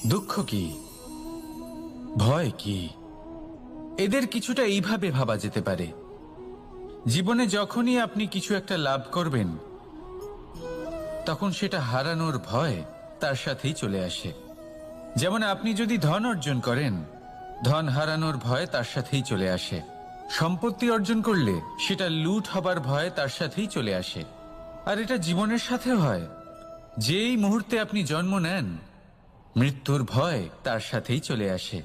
দুঃখ কি, ভয় কি, এদের কিছুটা এইভাবে ভাবা যেতে পারে। জীবনে যখনই আপনি কিছু একটা লাভ করবেন, তখন সেটা হারানোর ভয় তার সাথেই চলে আসে। যেমন আপনি যদি ধন অর্জন করেন, ধন হারানোর ভয় তার সাথেই চলে আসে। সম্পত্তি অর্জন করলে সেটা লুট হবার ভয় তার সাথেই চলে আসে। আর এটা জীবনের সাথেও হয়। যেই মুহূর্তে আপনি জন্ম নেন, মৃত্যুর ভয় তার সাথেই চলে আসে।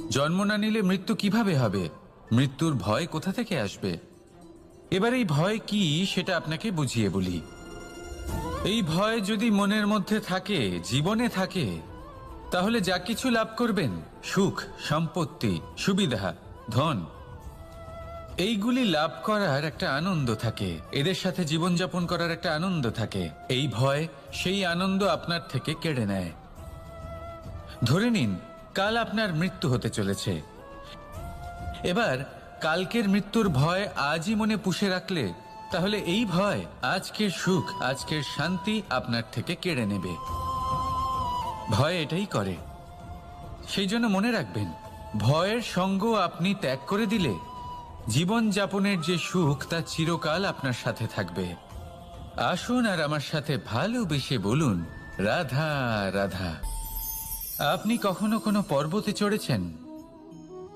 জন্ম না নিলে মৃত্যু কিভাবে হবে? মৃত্যুর ভয় কোথা থেকে আসবে? এবার এই ভয় কি সেটা আপনাকে বুঝিয়ে বলি। এই ভয় যদি মনের মধ্যে থাকে, জীবনে থাকে, তাহলে যা কিছু লাভ করবেন, সুখ, সম্পত্তি, সুবিধা, ধন, এইগুলি লাভ করার একটা আনন্দ থাকে, এদের সাথে জীবনযাপন করার একটা আনন্দ থাকে। এই ভয় সেই আনন্দ আপনার থেকে কেড়ে নেয়। ধরে নিন কাল আপনার মৃত্যু হতে চলেছে। এবার কালকের মৃত্যুর ভয় আজই মনে পুষে রাখলে, তাহলে এই ভয় আজকের সুখ, আজকের শান্তি আপনার থেকে কেড়ে নেবে। ভয় এটাই করে। সেই জন্য মনে রাখবেন, ভয়ের সঙ্গ আপনি ত্যাগ করে দিলে জীবন যাপনের যে সুখ তা চিরকাল আপনার সাথে থাকবে। আসুন আর আমার সাথে ভালোবেসে বলুন, রাধা রাধা। আপনি কখনো কোনো পর্বতে চড়েছেন?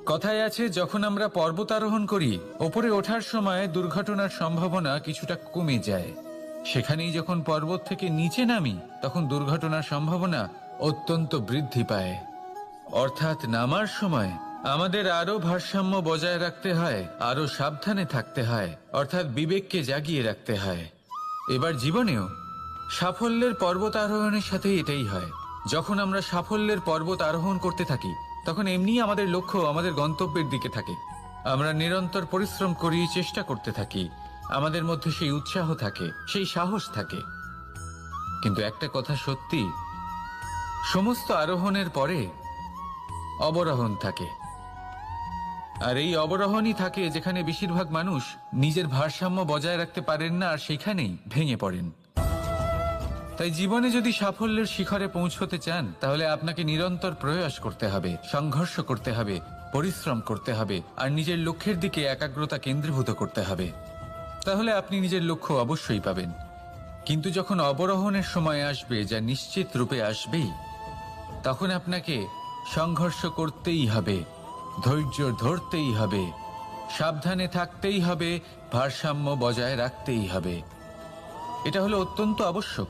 কথায় আছে, যখন আমরা পর্বতারোহণ করি, ওপরে ওঠার সময় দুর্ঘটনার সম্ভাবনা কিছুটা কমে যায়। সেখানেই যখন পর্বত থেকে নিচে নামি, তখন দুর্ঘটনার সম্ভাবনা অত্যন্ত বৃদ্ধি পায়। অর্থাৎ নামার সময় আমাদের আরো ভারসাম্য বজায় রাখতে হয়, আরো সাবধানে থাকতে হয়, অর্থাৎ বিবেককে জাগিয়ে রাখতে হয়। এবার জীবনেও সাফল্যের পর্বত আরোহণের সাথে এটাই হয়। যখন আমরা সাফল্যের পর্বত আরোহণ করতে থাকি, তখন এমনি আমাদের লক্ষ্য আমাদের গন্তব্যের দিকে থাকে। আমরা নিরন্তর পরিশ্রম করি, চেষ্টা করতে থাকি, আমাদের মধ্যে সেই উৎসাহ থাকে, সেই সাহস থাকে। কিন্তু একটা কথা সত্যি, সমস্ত আরোহণের পরে অবরোহণ থাকে। আর এই অবরোহণই থাকে যেখানে বেশিরভাগ মানুষ নিজের ভারসাম্য বজায় রাখতে পারেন না, আর সেখানেই ভেঙে পড়েন। তাই জীবনে যদি সাফল্যের শিখরে পৌঁছতে চান, তাহলে আপনাকে নিরন্তর প্রয়াস করতে হবে, সংঘর্ষ করতে হবে, পরিশ্রম করতে হবে, আর নিজের লক্ষ্যের দিকে একাগ্রতা কেন্দ্রীভূত করতে হবে। তাহলে আপনি নিজের লক্ষ্য অবশ্যই পাবেন। কিন্তু যখন অবরোহণের সময় আসবে, যা নিশ্চিত রূপে আসবেই, তখন আপনাকে সংঘর্ষ করতেই হবে, ধৈর্য ধরতেই হবে, সাবধানে থাকতেই হবে, ভারসাম্য বজায় রাখতেই হবে। এটা হলো অত্যন্ত আবশ্যক।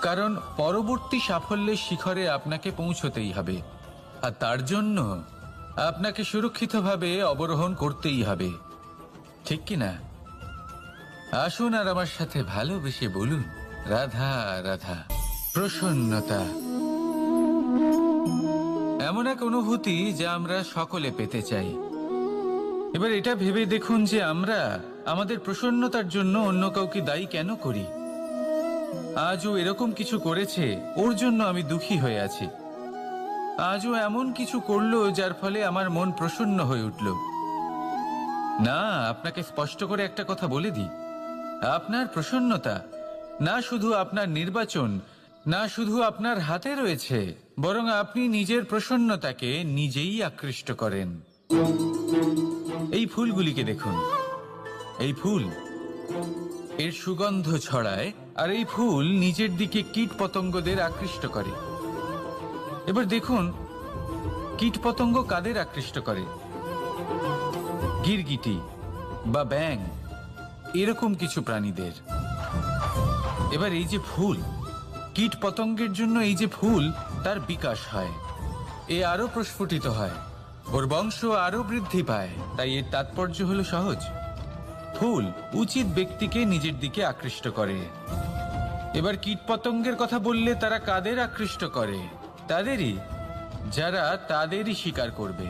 কারণ পরবর্তী সাফল্যের শিখরে আপনাকে পৌঁছতেই হবে, আর তার জন্য আপনাকে সুরক্ষিতভাবে অবরোহণ করতেই হবে। ঠিক কিনা? আসুন আর আমার সাথে ভালোবেসে বলুন, রাধা রাধা। প্রসন্নতা এমন এক অনুভূতি যা আমরা সকলে পেতে চাই। এবার এটা ভেবে দেখুন যে আমরা আমাদের প্রসন্নতার জন্য অন্য কাউকে দায়ী কেন করি। আজও এরকম কিছু করেছে, ওর জন্য আমি দুঃখী হয়ে আছি। আজও এমন কিছু করলো যার ফলে আমার মন প্রসন্ন হয়ে উঠল। না, আপনাকে স্পষ্ট করে একটা কথা বলে দিই, আপনার প্রসন্নতা না শুধু আপনার নির্বাচন, না শুধু আপনার হাতে রয়েছে, বরং আপনি নিজের প্রসন্নতাকে নিজেই আকৃষ্ট করেন। এই ফুলগুলিকে দেখুন। এই ফুল, এর সুগন্ধ ছড়ায়, আর এই ফুল নিজের দিকে কীট পতঙ্গদের আকৃষ্ট করে। এবার দেখুন, কীট পতঙ্গ কাদের আকৃষ্ট করে? গিরগিটি বা ব্যাঙ, এরকম কিছু প্রাণীদের। এবার এই যে ফুল, কীট পতঙ্গের জন্য এই যে ফুল, তার বিকাশ হয়, এ আরো প্রস্ফুটিত হয়, ওর বংশ আরো বৃদ্ধি পায়। তাই এর তাৎপর্য হলো সহজ, ফুল উচিত ব্যক্তিকে নিজের দিকে আকৃষ্ট করে। এবার কীট পতঙ্গের কথা বললে তারা কাদের আকৃষ্ট করে? তাদেরই, যারা তাদেরই শিকার করবে,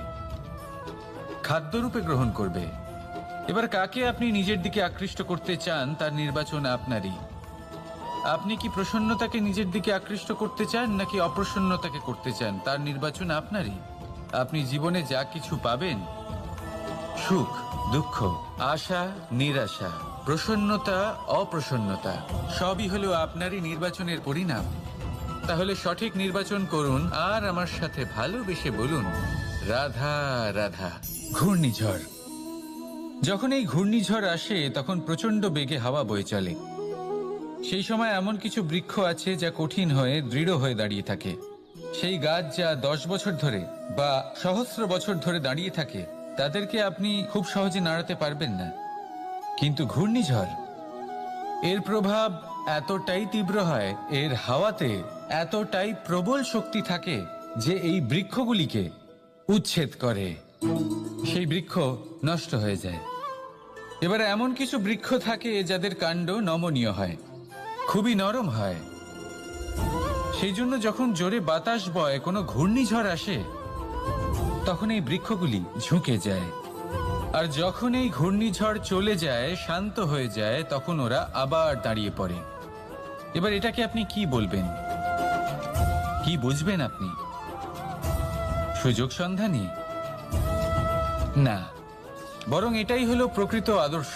খাদ্যরূপে গ্রহণ করবে। এবার কাকে আপনি নিজের দিকে আকৃষ্ট করতে চান, তার নির্বাচন আপনারই। আপনি কি প্রসন্নতাকে নিজের দিকে আকৃষ্ট করতে চান, নাকি অপ্রসন্নতাকে করতে চান, তার নির্বাচন আপনারই। আপনি জীবনে যা কিছু পাবেন, সুখ, দুঃখ, আশা, নিরাশা, প্রসন্নতা, অপ্রসন্নতা, সবই হলো আপনারই নির্বাচনের পরিণাম। তাহলে সঠিক নির্বাচন করুন আর আমার সাথে ভালোবেসে বলুন, রাধা রাধা। ঘূর্ণিঝড়। যখন এই ঘূর্ণিঝড় আসে তখন প্রচন্ড বেগে হাওয়া বয়ে চলে। সেই সময় এমন কিছু বৃক্ষ আছে যা কঠিন হয়ে দৃঢ় হয়ে দাঁড়িয়ে থাকে। সেই গাছ যা 10 বছর ধরে বা সহস্র বছর ধরে দাঁড়িয়ে থাকে, তাদেরকে আপনি খুব সহজে নাড়াতে পারবেন না। কিন্তু ঘূর্ণিঝড়, এর প্রভাব এতটাই তীব্র হয়, এর হাওয়াতে এতটাই প্রবল শক্তি থাকে যে এই বৃক্ষগুলিকে উচ্ছেদ করে, সেই বৃক্ষ নষ্ট হয়ে যায়। এবার এমন কিছু বৃক্ষ থাকে যাদের কাণ্ড নমনীয় হয়, খুবই নরম হয়। সেই জন্য যখন জোরে বাতাস বয়, কোনো ঘূর্ণিঝড় আসে, তখন এই বৃক্ষগুলি ঝুঁকে যায়। আর যখন এই ঘূর্ণিঝড় চলে যায়, শান্ত হয়ে যায়, তখন ওরা আবার দাঁড়িয়ে পড়ে। এবার এটাকে আপনি কি বলবেন? কি বুঝবেন আপনি? সুযোগ সন্ধানী? না, বরং এটাই হলো প্রকৃত আদর্শ।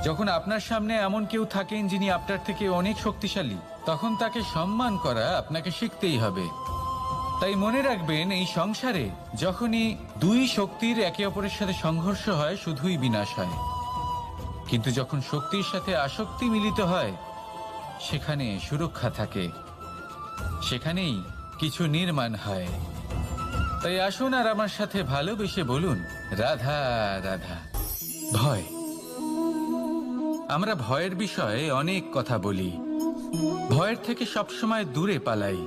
যখন আপনার সামনে এমন কেউ থাকেন যিনি আপনার থেকে অনেক শক্তিশালী, তখন তাকে সম্মান করা আপনাকে শিখতেই হবে। তাই মনে রাখবেন, এই সংসারে যখনই দুই শক্তির একে অপরের সাথে সংঘর্ষ হয়, শুধুই বিনাশ হয়। কিন্তু যখন শক্তির সাথে আসক্তি মিলিত হয়, সেখানে সুরক্ষা থাকে, সেখানেই কিছু নির্মাণ হয়। তাই আসুন আর আমার সাথে ভালোবেসে বলুন, রাধা রাধা। ভয়। আমরা ভয়ের বিষয়ে অনেক কথা বলি, ভয়ের থেকে সবসময় দূরে পালাই।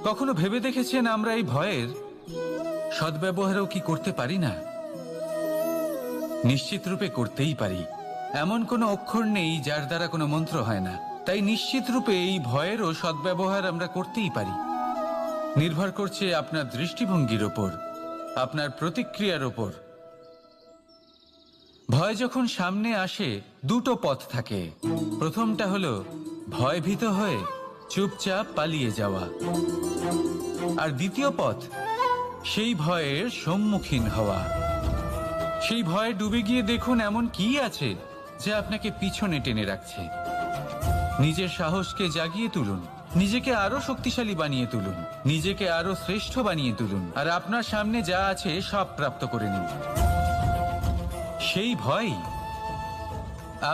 কখনো ভেবে দেখেছেন আমরা এই ভয়ের সদ্ব্যবহারও কি করতে পারি না? নিশ্চিত রূপে করতেই পারি। এমন কোনো অক্ষর নেই যার দ্বারা কোনো মন্ত্র হয় না। তাই নিশ্চিত রূপে এই ভয়েরও সদ্ব্যবহার আমরা করতেই পারি। নির্ভর করছে আপনার দৃষ্টিভঙ্গির ওপর, আপনার প্রতিক্রিয়ার ওপর। ভয় যখন সামনে আসে, দুটো পথ থাকে। প্রথমটা হলো ভয়ভীত হয়ে চুপচাপ পালিয়ে যাওয়া, আর দ্বিতীয় পথ সেই ভয়ের সম্মুখীন হওয়া। সেই ভয়ে ডুবে গিয়ে দেখুন এমন কি আছে যা আপনাকে পিছনে টেনে রাখছে। নিজের সাহসকে জাগিয়ে তুলুন, নিজেকে আরো শক্তিশালী বানিয়ে তুলুন, নিজেকে আরো শ্রেষ্ঠ বানিয়ে তুলুন, আর আপনার সামনে যা আছে সব প্রাপ্ত করে নিন। সেই ভয়,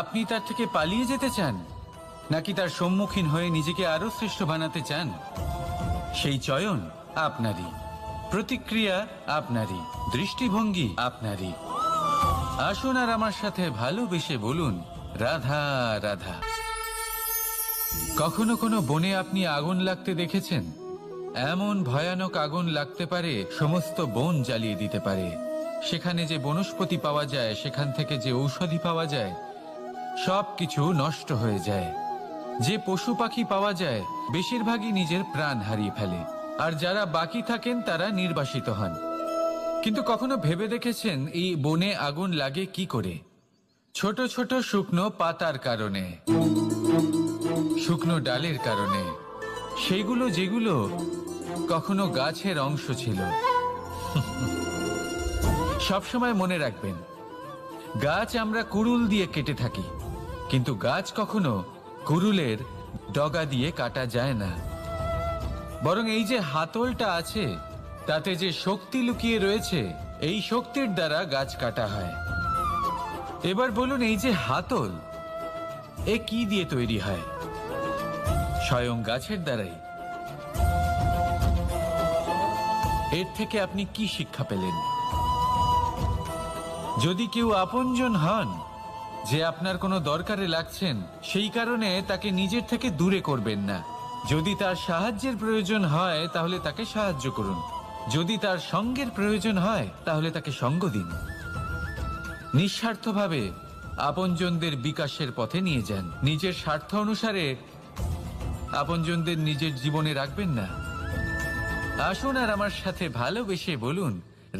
আপনি তার থেকে পালিয়ে যেতে চান নাকি তার সম্মুখীন হয়ে নিজেকে আরো শ্রেষ্ঠ বানাতে চান? সেই চয়ন আপনারই, প্রতিক্রিয়া আপনারই, দৃষ্টিভঙ্গি আপনারই। আসুন আর আমার সাথে ভালোবেসে বলুন, রাধা রাধা। কখনো কোনো বনে আপনি আগুন লাগতে দেখেছেন? এমন ভয়ানক আগুন লাগতে পারে, সমস্ত বন জ্বালিয়ে দিতে পারে। সেখানে যে বনস্পতি পাওয়া যায়, সেখান থেকে যে ঔষধি পাওয়া যায়, সব কিছু নষ্ট হয়ে যায়। যে পশু পাখি পাওয়া যায়, বেশিরভাগই নিজের প্রাণ হারিয়ে ফেলে, আর যারা বাকি থাকেন তারা নির্বাসিত হন। কিন্তু কখনো ভেবে দেখেছেন এই বনে আগুন লাগে কি করে? ছোট ছোট শুকনো পাতার কারণে, শুকনো ডালের কারণে, সেগুলো যেগুলো কখনো গাছের অংশ ছিল। সবসময় মনে রাখবেন, গাছ আমরা কুড়ুল দিয়ে কেটে থাকি, কিন্তু গাছ কখনো কুড়ুলের ডগা দিয়ে কাটা যায় না। বরং এই যে হাতলটা আছে, তাতে যে শক্তি লুকিয়ে রয়েছে, এই শক্তির দ্বারা গাছ কাটা হয়। এবার বলুন, এই যে হাতল, এ কি দিয়ে তৈরি হয়? স্বয়ং গাছের দ্বারাই। এর থেকে আপনি কি শিক্ষা পেলেন? যদি কেউ আপনজন হন, যে আপনার কোনো দরকারে লাগছেন, সেই কারণে তাকে নিজের থেকে দূরে করবেন না। যদি তার সাহায্যের প্রয়োজন হয়, তাহলে তাকে সাহায্য করুন। যদি তার সঙ্গের প্রয়োজন হয়, তাহলে তাকে সঙ্গ দিন। নিঃস্বার্থভাবে আপনজনদের বিকাশের পথে নিয়ে যান। নিজের স্বার্থ অনুসারে আপনজনদের নিজের জীবনে রাখবেন না। আসুন আর আমার সাথে ভালোবেসে বলুন,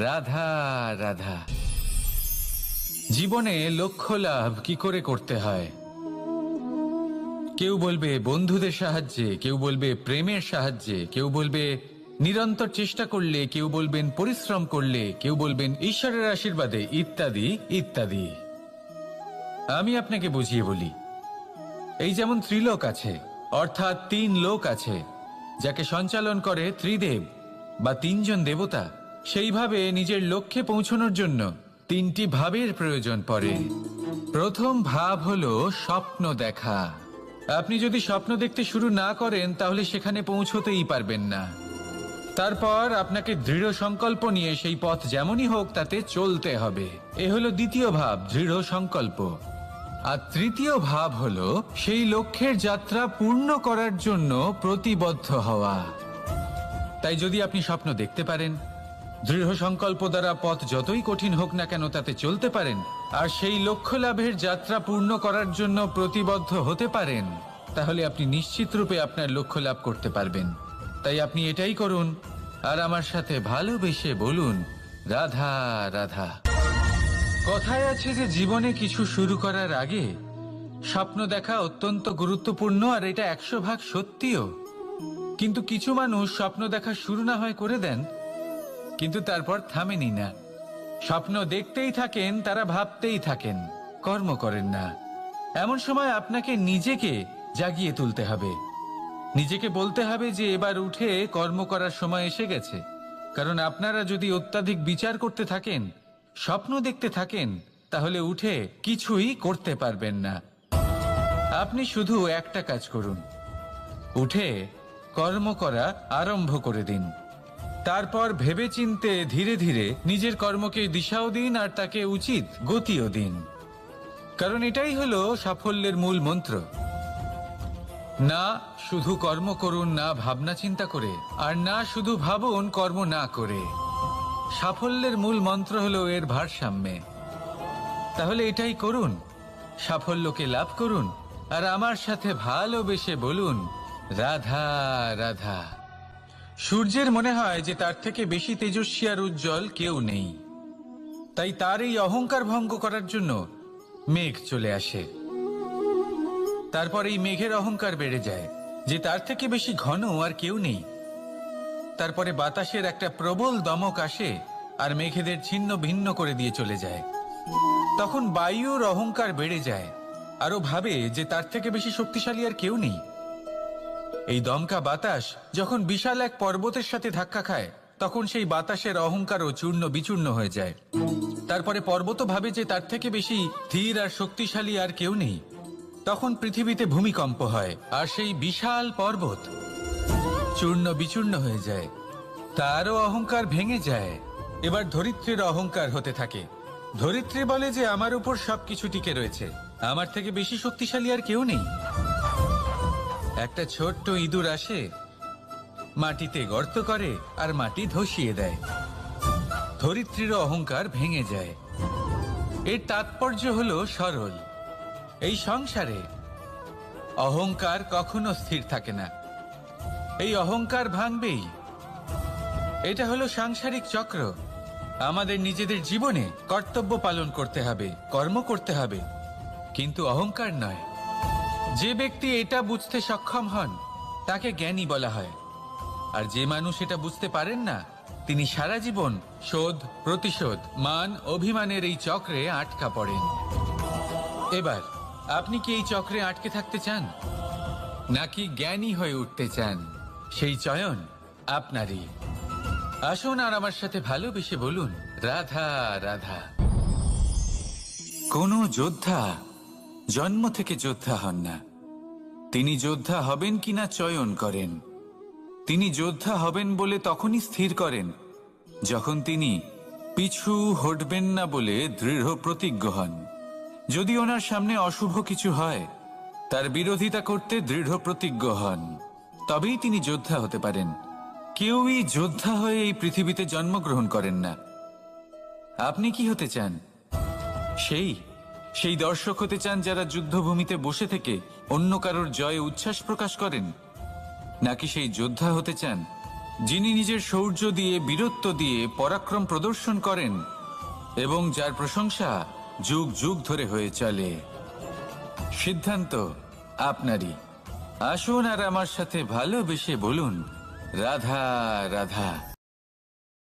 রাধা রাধা। জীবনে লক্ষ্য লাভ কি করে করতে হয়? কেউ বলবে বন্ধুদের সাহায্যে, কেউ বলবে প্রেমের সাহায্যে, কেউ বলবে নিরন্তর চেষ্টা করলে, কেউ বলবেন পরিশ্রম করলে, কেউ বলবেন ঈশ্বরের আশীর্বাদে, ইত্যাদি ইত্যাদি। আমি আপনাকে বুঝিয়ে বলি, এই যেমন ত্রিলোক আছে, অর্থাৎ 3 লোক আছে, যাকে সঞ্চালন করে ত্রিদেব বা তিনজন দেবতা, সেইভাবে নিজের লক্ষ্যে পৌঁছানোর জন্য তিনটি ভাবের প্রয়োজন পড়ে। প্রথম ভাব হলো স্বপ্ন দেখা। আপনি যদি স্বপ্ন দেখতে শুরু না করেন তাহলে সেখানে পৌঁছতেই পারবেন না। তারপর আপনাকে দৃঢ় সংকল্প নিয়ে সেই পথ যেমনই হোক তাতে চলতে হবে। এ হলো দ্বিতীয় ভাব, দৃঢ় সংকল্প। আর তৃতীয় ভাব হলো সেই লক্ষ্যের যাত্রা পূর্ণ করার জন্য প্রতিবদ্ধ হওয়া। তাই যদি আপনি স্বপ্ন দেখতে পারেন, দৃঢ় সংকল্প দ্বারা পথ যতই কঠিন হোক না কেন তাতে চলতে পারেন, আর সেই লক্ষ্য লাভের যাত্রা পূর্ণ করার জন্য প্রতিবদ্ধ হতে পারেন, তাহলে আপনি নিশ্চিত রূপে আপনার লক্ষ্য লাভ করতে পারবেন। তাই আপনি এটাই করুন আর আমার সাথে ভালোবেসে বলুন, রাধা রাধা। কথায় আছে যে জীবনে কিছু শুরু করার আগে স্বপ্ন দেখা অত্যন্ত গুরুত্বপূর্ণ, আর এটা 100% সত্যিও। কিন্তু কিছু মানুষ স্বপ্ন দেখা শুরু না হয় করে দেন, কিন্তু তারপর থামেনি না। স্বপ্ন দেখতেই থাকেন, তারা ভাবতেই থাকেন, কর্ম করেন না। এমন সময় আপনাকে নিজেকে জাগিয়ে তুলতে হবে। নিজেকে বলতে হবে যে এবার উঠে কর্ম করার সময় এসে গেছে। কারণ আপনারা যদি অত্যাধিক বিচার করতে থাকেন, স্বপ্ন দেখতে থাকেন, তাহলে উঠে কিছুই করতে পারবেন না। আপনি শুধু একটা কাজ করুন, উঠে কর্ম করা আরম্ভ করে দিন। তারপর ভেবেচিন্তে ধীরে ধীরে নিজের কর্মকে দিশাও দিন আর তাকে উচিত গতিও দিন। কারণ এটাই হলো সাফল্যের মূল মন্ত্র। না শুধু কর্ম করুন না ভাবনা চিন্তা করে, আর না শুধু ভাবুন কর্ম না করে। সাফল্যের মূল মন্ত্র হলো এর ভারসাম্যে। তাহলে এটাই করুন, সাফল্যকে লাভ করুন, আর আমার সাথে ভালোবেসে বলুন, রাধা রাধা। সূর্যের মনে হয় যে তার থেকে বেশি তেজস্বী আর উজ্জ্বল কেউ নেই। তাই তার এই অহংকার ভঙ্গ করার জন্য মেঘ চলে আসে। তারপর এই মেঘের অহংকার বেড়ে যায় যে তার থেকে বেশি ঘন আর কেউ নেই। তারপরে বাতাসের একটা প্রবল দমক আসে আর মেঘেদের ছিন্ন ভিন্ন করে দিয়ে চলে যায়। তখন বায়ুর অহংকার বেড়ে যায়, আরো ভাবে যে তার থেকে বেশি শক্তিশালী আর কেউ নেই। এই দমকা বাতাস যখন বিশাল এক পর্বতের সাথে ধাক্কা খায়, তখন সেই বাতাসের অহংকারও চূর্ণ বিচূর্ণ হয়ে যায়। তারপরে পর্বত ভাবে যে তার থেকে বেশি ধীর আর শক্তিশালী আর কেউ নেই। তখন পৃথিবীতে ভূমিকম্প হয় আর সেই বিশাল পর্বত চূর্ণ বিচূর্ণ হয়ে যায়, তারও অহংকার ভেঙে যায়। এবার ধরিত্রীর অহংকার হতে থাকে। ধরিত্রী বলে যে আমার উপর সবকিছু টিকে রয়েছে, আমার থেকে বেশি শক্তিশালী আর কেউ নেই। একটা ছোট্ট ইঁদুর আসে, মাটিতে গর্ত করে আর মাটি ধসিয়ে দেয়। ধরিত্রীর অহংকার ভেঙে যায়। এর তাৎপর্য হলো সরল, এই সংসারে অহংকার কখনো স্থির থাকে না, এই অহংকার ভাঙবেই। এটা হলো সাংসারিক চক্র। আমাদের নিজেদের জীবনে কর্তব্য পালন করতে হবে, কর্ম করতে হবে, কিন্তু অহংকার নয়। যে ব্যক্তি এটা বুঝতে সক্ষম হন তাকে জ্ঞানী বলা হয়, আর যে মানুষ এটা বুঝতে পারেন না তিনি সারা জীবন শোধ প্রতিশোধ মান অভিমানের এই চক্রে আটকা পড়েন। এবার আপনি কি এই চক্রে আটকে থাকতে চান, নাকি জ্ঞানী হয়ে উঠতে চান? সেই চয়ন আপনারই। আসুন আর আমার সাথে ভালোবেসে বলুন, রাধা রাধা। কোন যোদ্ধা জন্ম থেকে যোদ্ধা হন না, তিনি যোদ্ধা হবেন কিনা চয়ন করেন। তিনি যোদ্ধা হবেন বলে তখনই স্থির করেন যখন তিনি পিছু হটবেন না বলে দৃঢ় প্রতিজ্ঞ হন। যদি ওনার সামনে অশুভ কিছু হয়, তার বিরোধিতা করতে দৃঢ় প্রতিজ্ঞ হন, তবেই তিনি যোদ্ধা হতে পারেন। কেউই যোদ্ধা হয়ে এই পৃথিবীতে জন্মগ্রহণ করেন না। আপনি কি হতে চান? সেই দর্শক হতে চান যারা যুদ্ধভূমিতে বসে থেকে অন্য কারোর জয়ে উচ্ছ্বাস প্রকাশ করেন, নাকি সেই যোদ্ধা হতে চান যিনি নিজের শৌর্য দিয়ে বীরত্ব দিয়ে পরাক্রম প্রদর্শন করেন এবং যার প্রশংসা যুগ যুগ ধরে হয়ে চলে? সিদ্ধান্ত আপনারই। আসুন আর আমার সাথে ভালোবেসে বলুন, রাধা রাধা।